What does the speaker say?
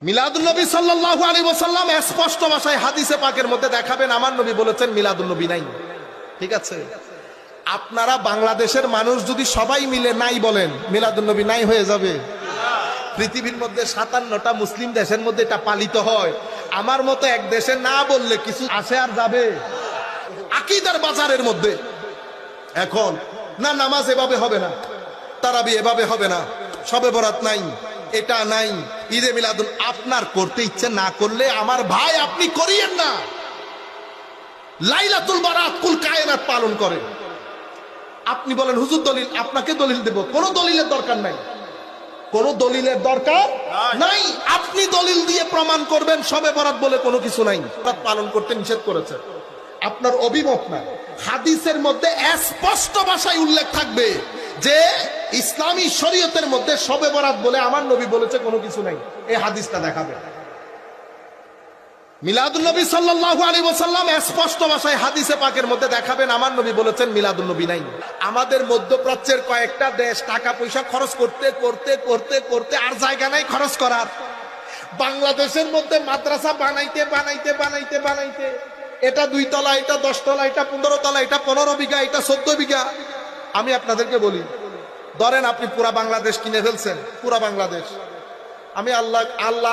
মিলাদুন নবী সাল্লাল্লাহু আলাইহি ওয়াসাল্লাম স্পষ্ট ভাষায় হাদিসে পাকের মধ্যে দেখাবেন আমার নবী বলেছেন মিলাদুন নবী নাই। ঠিক আছে, আপনারা বাংলাদেশের মানুষ যদি সবাই মিলে নাই বলেন মিলাদুন নবী নাই হয়ে যাবে। পৃথিবীর মধ্যে 57টা মুসলিম দেশের মধ্যে এটা পালিত হয়। আমার মতো এক দেশে না বললে কিছু আসে আর যাবে? আকীদার বাজারের মধ্যে এখন না নামাজ এভাবে হবে না, তারাবি এভাবে হবে না, শবে বরাত নাই, এটা নাই, ঈদে মিলাদুন আপনার করতে ইচ্ছে না করলে আমার ভাই আপনি করিয়েন না। লাইলাতুল বারাত কুল কায়নাত পালন করে। আপনি বলেন হুজুর দলিল, আপনাকে দলিল দেব, কোনো দলিলের দরকার নাই, কোনো দলিলের দরকার নাই। আপনি দলিল দিয়ে প্রমাণ করবেন শবে বরাত বলে কোনো কিছু নাই, পালন করতে নিষেধ করেছে, আপনার অভিমত না। হাদিসের মধ্যে স্পষ্ট ভাষায় উল্লেখ থাকবে যে ইসলামী শরীয়তের মধ্যে শবে বরাত বলে আমার নবী বলেছে কোনো কিছু নাই, এই হাদিসটা দেখাবে। মিলাদুন নবী সাল্লাল্লাহু আলাইহি ওয়াসাল্লাম স্পষ্ট ভাষায় হাদিসে পাকের মধ্যে দেখাবেন আমার নবী বলেছেন মিলাদুন নবী নাই। আমাদের মধ্যপ্রাচ্যের কয়েকটা দেশ টাকা পয়সা খরচ করতে করতে করতে করতে আর জায়গা নাই খরচ করার। বাংলাদেশের মধ্যে মাদ্রাসা বানাইতে বানাইতে বানাইতে বানাইতে এটা 2 তলা, এটা 10 তলা, এটা 15 তলা, এটা 15 বিঘা, এটা 14 বিঘা। আমি আপনাদেরকে বলি, ধরেন আপনি পুরা বাংলাদেশ কিনে ফেলছেন, পুরা বাংলাদেশ। আমি আল্লাহ আল্লাহ